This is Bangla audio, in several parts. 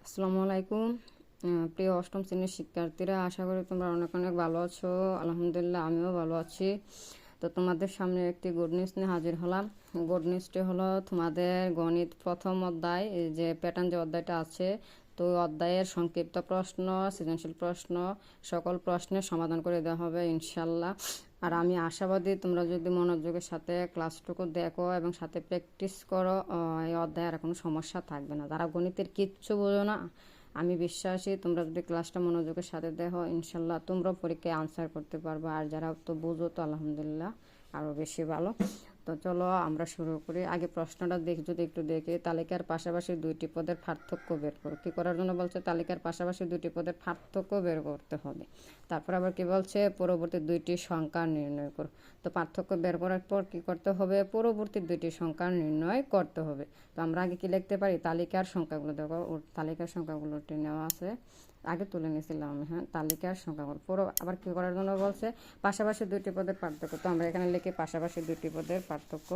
আসসালামু আলাইকুম। প্রিয় অষ্টম শ্রেণীর শিক্ষার্থীরা, আশা করি তোমরা অনেক অনেক ভালো আছো। আলহামদুলিল্লাহ, আমিও ভালো আছি। তো তোমাদের সামনে একটি গুড নিউজ নিয়ে হাজির হলাম। গুড নিউজটি হলো তোমাদের গণিত প্রথম অধ্যায়, এই যে প্যাটার্ন যে অধ্যায়টা আছে, তো ওই অধ্যায়ের সংক্ষিপ্ত প্রশ্ন, সৃজনশীল প্রশ্ন, সকল প্রশ্নের সমাধান করে দেওয়া হবে ইনশাল্লাহ। আর আমি আশাবাদী তোমরা যদি মনোযোগের সাথে ক্লাসটুকু দেখো এবং সাথে প্র্যাকটিস করো, এই অধ্যায়ে আর কোনো সমস্যা থাকবে না। যারা গণিতের কিচ্ছু বোঝো না, আমি বিশ্বাসী তোমরা যদি ক্লাসটা মনোযোগের সাথে দেখো ইনশাল্লাহ তোমরা পরীক্ষায় আনসার করতে পারবে। আর যারা তো বুঝো তো আলহামদুলিল্লাহ আরও বেশি ভালো। তো চলো আমরা শুরু করি। আগে প্রশ্নটা যদি একটু দেখি, তালিকার পাশাপাশি দুইটি পদের পার্থক্য বের করো। কী করার জন্য বলছে? তালিকার পাশাপাশি দুইটি পদের পার্থক্য বের করতে হবে। তারপর আবার কি বলছে? পরবর্তী দুইটি সংখ্যা নির্ণয় করো। তো পার্থক্য বের করার পর কি করতে হবে? পরবর্তী দুইটি সংখ্যা নির্ণয় করতে হবে। তো আমরা আগে কি লিখতে পারি? তালিকার সংখ্যাগুলো দেখো, ওর তালিকার সংখ্যাগুলোটি নেওয়া আছে, আগে তুলে নিয়েছিলাম। হ্যাঁ, তালিকার সংখ্যাগুলো পুরো আবার কী করার জন্য বলছে? পাশাপাশি দুইটি পদের পার্থক্য। তো আমরা এখানে লিখি পাশাপাশি দুইটি পদের পার্থক্য।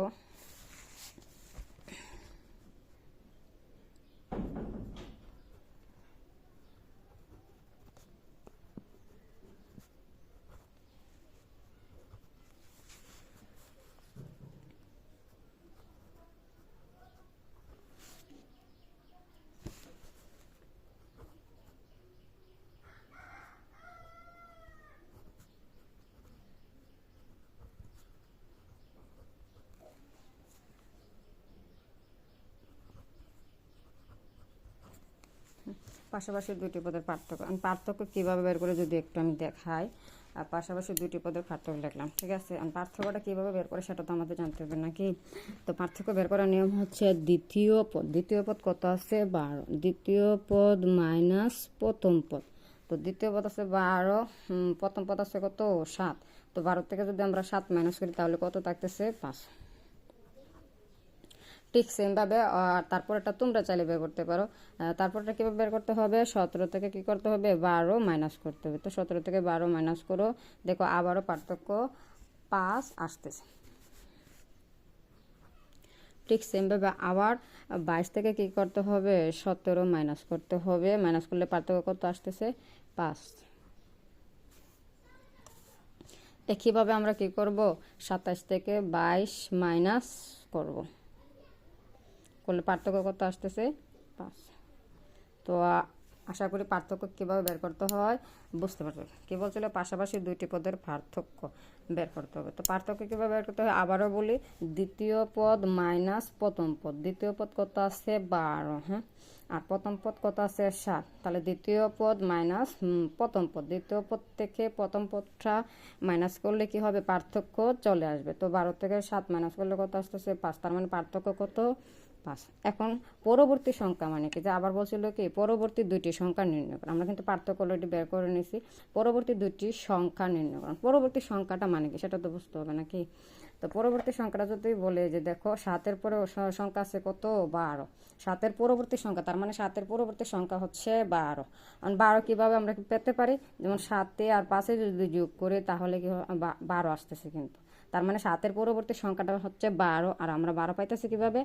পাশাপাশি দুইটি পদের পার্থক্য, আমি পার্থক্য কীভাবে বের করে যদি একটু আমি দেখাই। আর পাশাপাশি দুইটি পদের পার্থক্য লিখলাম, ঠিক আছে। আর পার্থক্যটা কীভাবে বের করে সেটা তো আমাদের জানতে হবে নাকি। তো পার্থক্য বের করার নিয়ম হচ্ছে দ্বিতীয় পদ। দ্বিতীয় পদ কত আছে? 12। দ্বিতীয় পদ মাইনাস প্রথম পদ। তো দ্বিতীয় পদ আছে 12, প্রথম পদ আছে কত? 7। তো 12 থেকে যদি আমরা 7 মাইনাস করি তাহলে কত থাকতেছে? 5। ঠিক সেমভাবে তারপরটা তোমরা চাইলে বের করতে পারো। তারপরটা কীভাবে বের করতে হবে? 17 থেকে কী করতে হবে? 12 মাইনাস করতে হবে। তো 17 থেকে 12 মাইনাস করো, দেখো আবারও পার্থক্য 5 আসতেছে। ঠিক সেমভাবে আবার 22 থেকে কী করতে হবে? 17 মাইনাস করতে হবে। মাইনাস করলে পার্থক্য কত আসতেছে? 5। একইভাবে আমরা কি করব? 27 থেকে 22 মাইনাস করব, করলে পার্থক্য কত আসতেছে? 5। তো আশা করি পার্থক্য কীভাবে বের করতে হয় বুঝতে পারবে। কী বলছিল? পাশাপাশি দুইটি পদের পার্থক্য বের করতে হবে। তো পার্থক্য কীভাবে বের করতে হয় আবারও বলি, দ্বিতীয় পদ মাইনাস প্রথম পদ। দ্বিতীয় পদ কত আছে? 12, হ্যাঁ। আর প্রথম পদ কত আছে? 7। তাহলে দ্বিতীয় পদ মাইনাস প্রথম পদ, দ্বিতীয় পদ থেকে প্রথম পদটা মাইনাস করলে কি হবে? পার্থক্য চলে আসবে। তো 12 থেকে 7 মাইনাস করলে কত আসতেছে? 5। তার মানে পার্থক্য কত? 5। এখন পরবর্তী সংখ্যা মানে কি? যে আবার বলছিল কি পরবর্তী দুইটি সংখ্যা নির্ণয় করা। আমরা কিন্তু পার্থক্য অলরেডি বের করে নিয়েছি। পরবর্তী দুইটি সংখ্যা নির্ণয় করা, পরবর্তী সংখ্যাটা মানে কি সেটা তো বুঝতে হবে নাকি। তো পরবর্তী সংখ্যাটা যদি বলে যে দেখো 7-এর পরে সংখ্যা আছে কত? 12। 7-এর পরবর্তী সংখ্যা, তার মানে 7-এর পরবর্তী সংখ্যা হচ্ছে 12। আর 12 কীভাবে আমরা পেতে পারি? যেমন 7 আর 5 যদি যোগ করি তাহলে কি 12 আসতেছে। কিন্তু তার মানে 7-এর পরবর্তী সংখ্যাটা হচ্ছে 12। আর আমরা 12 পাইতেছি কীভাবে?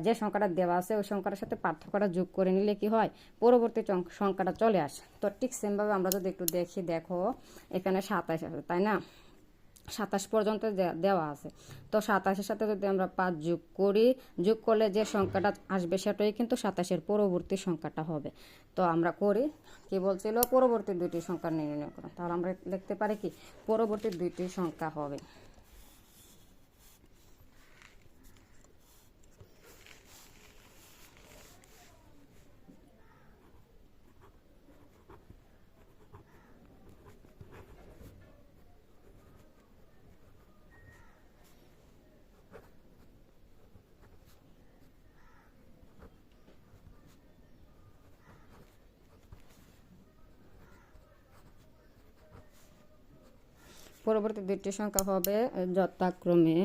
যে সংখ্যাটা দেওয়া আছে ওই সংখ্যাটার সাথে পার্থক্যটা যোগ করে নিলে কি হয়? পরবর্তী সংখ্যাটা চলে আসে। তো ঠিক সেমভাবে আমরা যদি একটু দেখি, দেখো এখানে 27 আছে, তাই না? 27 পর্যন্ত দেওয়া আছে। তো 27-এর সাথে যদি আমরা 5 যোগ করি, যোগ করলে যে সংখ্যাটা আসবে সেটাই কিন্তু 27-এর পরবর্তী সংখ্যাটা হবে। তো আমরা করি, কি বলছিল? পরবর্তী দুইটি সংখ্যা নির্ণয় করা। তাহলে আমরা লিখতে পারি কি? পরবর্তী দুইটি সংখ্যা হবে। পরবর্তী দুইটি সংখ্যা হবে যথাক্রমে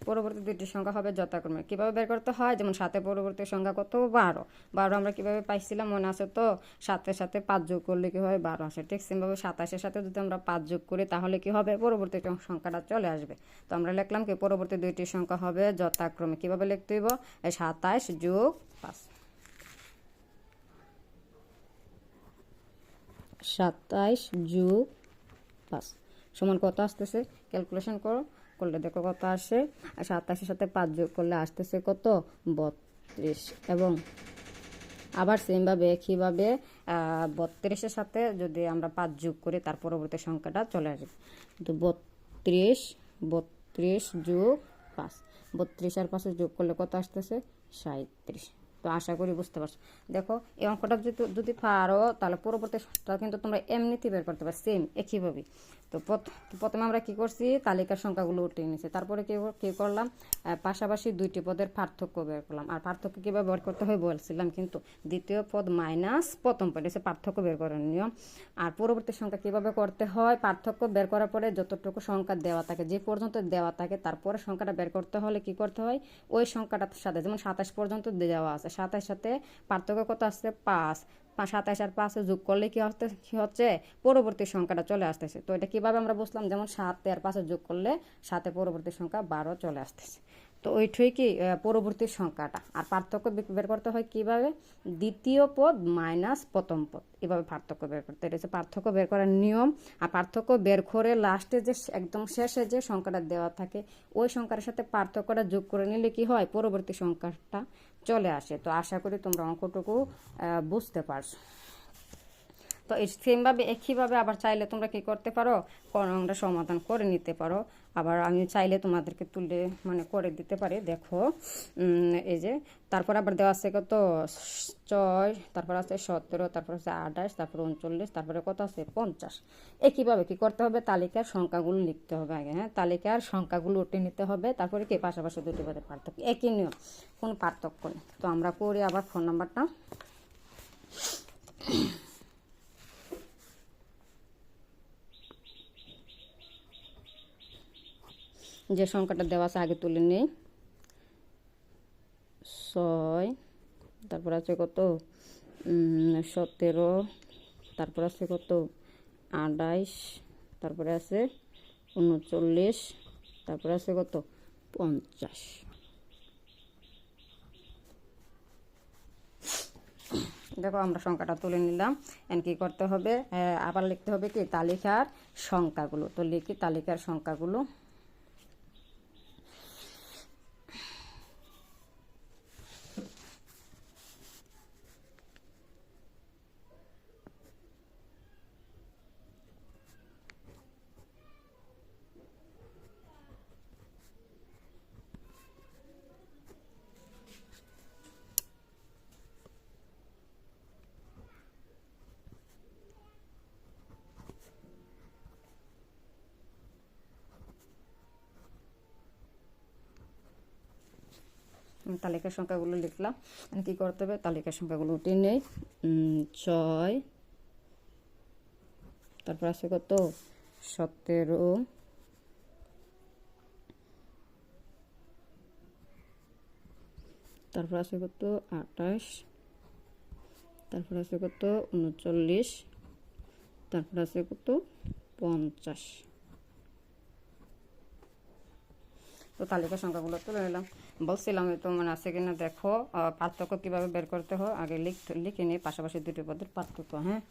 পরবর্তী দুইটি সংখ্যা হবে যথাক্রমে। কীভাবে বের করতে হয়, যেমন 7 পরবর্তী সংখ্যা কত, 12। 12 আমরা কীভাবে পাইছিলাম মনে আছে তো, 7-এর সাথে 5 যোগ করলে কী হয়, 12 আসে। ঠিক সেমভাবে 27-এর সাথে যদি আমরা 5 যোগ করি তাহলে কি হবে, পরবর্তী সংখ্যাটা চলে আসবে। তো আমরা লিখলাম কি, পরবর্তী দুইটি সংখ্যা হবে যথাক্রমে। কীভাবে লিখতে হইব, 27 যোগ 5। 27 যোগ 5 সমান কত আসতেছে, ক্যালকুলেশন করলে দেখো কত আসে। 27-এর সাথে 5 যোগ করলে আসতেছে কত, 32। এবং আবার সেমভাবে একইভাবে 32-এর সাথে যদি আমরা 5 যোগ করি তার পরবর্তী সংখ্যাটা চলে আসবে। তো 32 যোগ 5, 32 আর 5 যোগ করলে কত আসতেছে, 37। তো আশা করি বুঝতে পারছো। দেখো এই অঙ্কটা যদি পারো তাহলে পরবর্তীটা কিন্তু তোমরা এমনিতেই বের করতে পারো, সেম একইভাবে। তো প্রথমে আমরা কি করছি, তালিকার সংখ্যাগুলো উঠিয়ে নিয়েছি। তারপরে কি করলাম, পাশাপাশি দুইটি পদের পার্থক্য বের করলাম। আর পার্থক্য কীভাবে বের করতে হয় বলছিলাম, কিন্তু দ্বিতীয় পদ মাইনাস প্রথম পদ, এসে পার্থক্য বের করার নিয়ম। আর পরবর্তী সংখ্যা কীভাবে করতে হয়, পার্থক্য বের করার পরে যতটুকু সংখ্যা দেওয়া থাকে, যে পর্যন্ত দেওয়া থাকে, তারপরে সংখ্যাটা বের করতে হলে কি করতে হয়, ওই সংখ্যাটার সাথে, যেমন 27 পর্যন্ত দেওয়া আছে, 27 সাথে পার্থক্য কত আসছে, 5। 27 আর 5 যোগ করলে কি হচ্ছে, পরবর্তী সংখ্যাটা চলে আসতেছে। তো এটা কিভাবে আমরা বুঝলাম, যেমন 7 আর 5 যোগ করলে 7 পরবর্তী সংখ্যা 12 চলে আসতেছে। তো ওইটাই কি পরবর্তী সংখ্যাটা। আর পার্থক্য বের করতে হয় কিভাবে, দ্বিতীয় পদ মাইনাস প্রথম পদ, এভাবে পার্থক্য বের করতে। এটা হচ্ছে পার্থক্য বের করার নিয়ম। আর পার্থক্য বের করে লাস্টে যে একদম শেষে যে সংখ্যাটা দেওয়া থাকে, ওই সংখ্যার সাথে পার্থক্যটা যোগ করে নিলে কি হয়, পরবর্তী সংখ্যাটা চলে আসে। তো আশা করি তোমরা অঙ্কটুকু বুঝতে পারছো। তো এই সেমভাবে একইভাবে আবার চাইলে তোমরা কি করতে পারো, অঙ্কটা সমাধান করে নিতে পারো। আবার আমি চাইলে তোমাদেরকে তুলে করে দিতে পারি। দেখো এই যে, তারপর আবার দেওয়া আছে কত, 6, তারপর আছে 17, তারপর আছে 28, তারপর 39, তারপরে কত আছে, 50। একইভাবে কি করতে হবে, তালিকার সংখ্যাগুলো লিখতে হবে আগে। হ্যাঁ, তালিকার সংখ্যাগুলো উঠে নিতে হবে। তারপরে কি পাশাপাশি দুটি পদের পার্থক্য, একই নিয়ম, কোনো পার্থক্য নেই। তো আমরা করি আবার ফোন নাম্বারটা। যে সংখ্যাটা দেওয়া আছে আগে তুলে নেই, 6, তারপর আছে কত, 17, তারপর আছে কত, 28, তারপরে আছে 39, তারপরে আছে কত, 50। দেখো আমরা সংখ্যাটা তুলে নিলাম। এন কি করতে হবে, আবার লিখতে হবে কি, তালিকার সংখ্যাগুলো। তো লিখি তালিকার সংখ্যাগুলো। তালিকার সংখ্যাগুলো লিখলাম। কি করতে হবে, তালিকার সংখ্যাগুলো উঠিয়ে নেই। 6, তারপর আছে কত, 17, তারপর আছে কত, 28, তারপর আছে কত, 39, তারপর আছে কত, 50। তো তালিকার সংখ্যাগুলো তুলে নিলাম। বলছিলাম তো মনে আছে কিনা দেখো, পার্থক্য কীভাবে বের করতে হয় আগে লিখে নিই, পাশাপাশি দুটি পদের পার্থক্য। হ্যাঁ,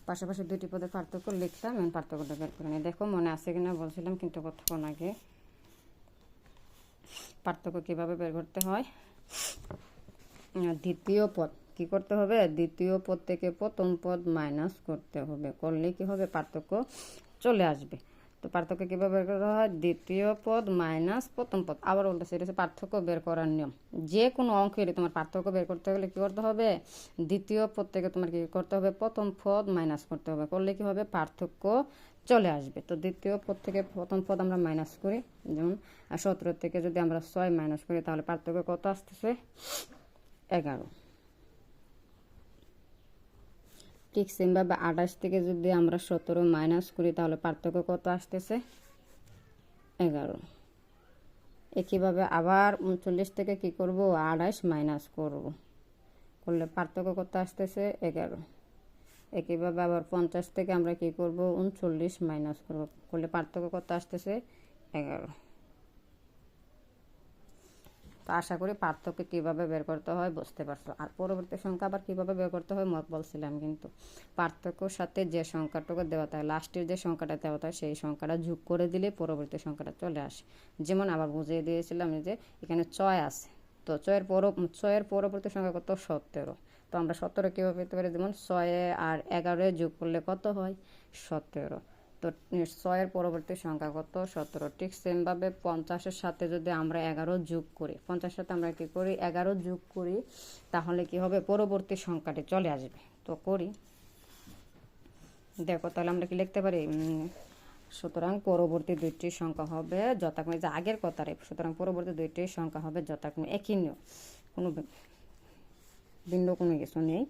পাশাপাশি দুটি পদের পার্থক্য লিখলাম, আমি পার্থক্যটা বের করে নিই। দেখো মনে আছে কিনা বলছিলাম কিন্তু কতক্ষণ আগে, পার্থক্য কীভাবে বের করতে হয়, দ্বিতীয় পদ কি করতে হবে, দ্বিতীয় পদ থেকে প্রথম পদ মাইনাস করতে হবে, করলে কি হবে, পার্থক্য চলে আসবে। তো পার্থক্য কীভাবে বের করতে হয়? দ্বিতীয় পদ মাইনাস প্রথম পদ। আবার বলতেছে, এটা হচ্ছে পার্থক্য বের করার নিয়ম। যে কোনো অঙ্কেরই তোমার পার্থক্য বের করতে গেলে কী করতে হবে? দ্বিতীয় পদ থেকে তোমার কী করতে হবে? প্রথম পদ মাইনাস করতে হবে। করলে কী হবে? পার্থক্য চলে আসবে। তো দ্বিতীয় পদ থেকে প্রথম পদ আমরা মাইনাস করি, যেমন 17 থেকে যদি আমরা 6 মাইনাস করি তাহলে পার্থক্য কত আসতেছে? 11। ঠিক সেমভাবে 28 থেকে যদি আমরা 17 মাইনাস করি তাহলে পার্থক্য কত আসতেছে? 11। একইভাবে আবার 39 থেকে কি করব? 28 মাইনাস করব, করলে পার্থক্য কত আসতেছে? 11। একইভাবে আবার 50 থেকে আমরা কি করব? 39 মাইনাস করব, করলে পার্থক্য কত আসতেছে? 11। তো আশা করি পার্থক্য কীভাবে বের করতে হয় বুঝতে পারছো। আর পরবর্তী সংখ্যা আবার কীভাবে বের করতে হয় বলছিলাম, কিন্তু পার্থক্যর সাথে যে সংখ্যাটুকু দেওয়া থাকে, লাস্টের যে সংখ্যাটা দেওয়া থাকে সেই সংখ্যাটা যোগ করে দিলে পরবর্তী সংখ্যাটা চলে আসে। যেমন আবার বুঝিয়ে দিয়েছিলাম যে এখানে 6 আছে, তো 6-এর পরবর্তী সংখ্যা কত? 17। তো আমরা 17 কীভাবে পেতে পারি? যেমন 6 আর 11 যোগ করলে কত হয়? 17। তো 6-এর পরবর্তী সংখ্যা কত? 17। ঠিক সেমভাবে 50-এর সাথে যদি আমরা 11 যোগ করি, 50-এর সাথে আমরা কী করি? 11 যোগ করি, তাহলে কি হবে? পরবর্তী সংখ্যাটি চলে আসবে। তো করি, দেখো তাহলে আমরা কি লিখতে পারি? সুতরাং পরবর্তী দুইটি সংখ্যা হবে যথাক্রমে, যে আগের কথারে, সুতরাং পরবর্তী দুইটি সংখ্যা হবে যথাক্রমে একই নিয়ম, কোনো ভিন্ন কোনো কিছু নেই।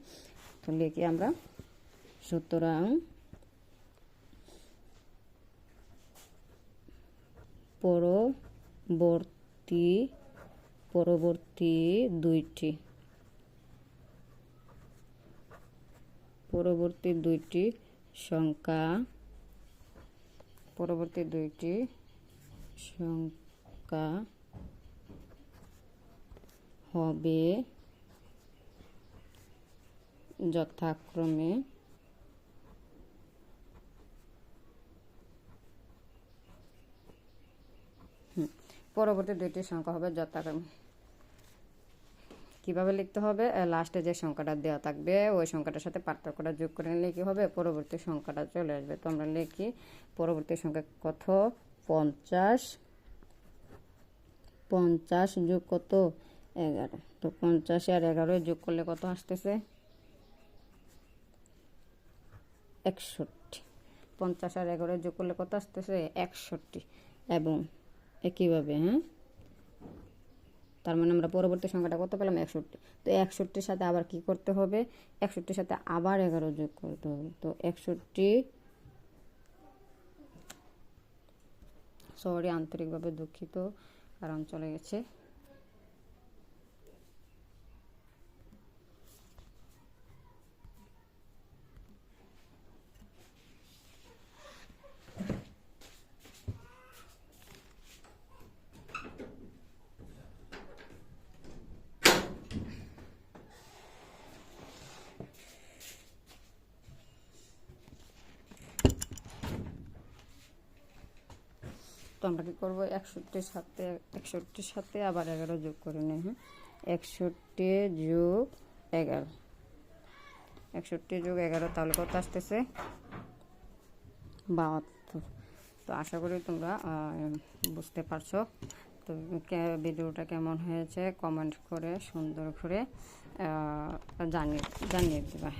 তো লিখি আমরা, সুতরাং পরবর্তী দুইটি সংখ্যা হবে যথাক্রমে পরবর্তী দুইটি সংখ্যা হবে যথাক্রমে কীভাবে লিখতে হবে? লাস্টে যে সংখ্যাটা দেওয়া থাকবে ওই সংখ্যাটার সাথে পার্থক্যটা যোগ করে নিলে কী হবে? পরবর্তী সংখ্যাটা চলে আসবে। তো আমরা লিখি পরবর্তী সংখ্যা কত? 50 যোগ কত? 11। তো 50 আর 11 যোগ করলে কত আসতেছে? 61। 50 আর 11 যোগ করলে কত আসতেছে? 61। এবং একইভাবে তার মানে আমরা পরবর্তী সংখ্যাটা কত পেলাম? 61। তো 61-র সাথে আবার কি করতে হবে? 61-র সাথে আবার 11 যোগ করতে হবে। তো 61, সরি আন্তরিকভাবে দুঃখিত, কারণ চলে গেছে। তো আমরা কী করবো? 61-র সাথে আবার 11 যোগ করে নিই। 61 যোগ 11, 61 যোগ 11, তাহলে কত আসতেছে? 72। তো আশা করি তোমরা বুঝতে পারছো। তো ভিডিওটা কেমন হয়েছে কমেন্ট করে সুন্দর করে জানিয়ে দেবা।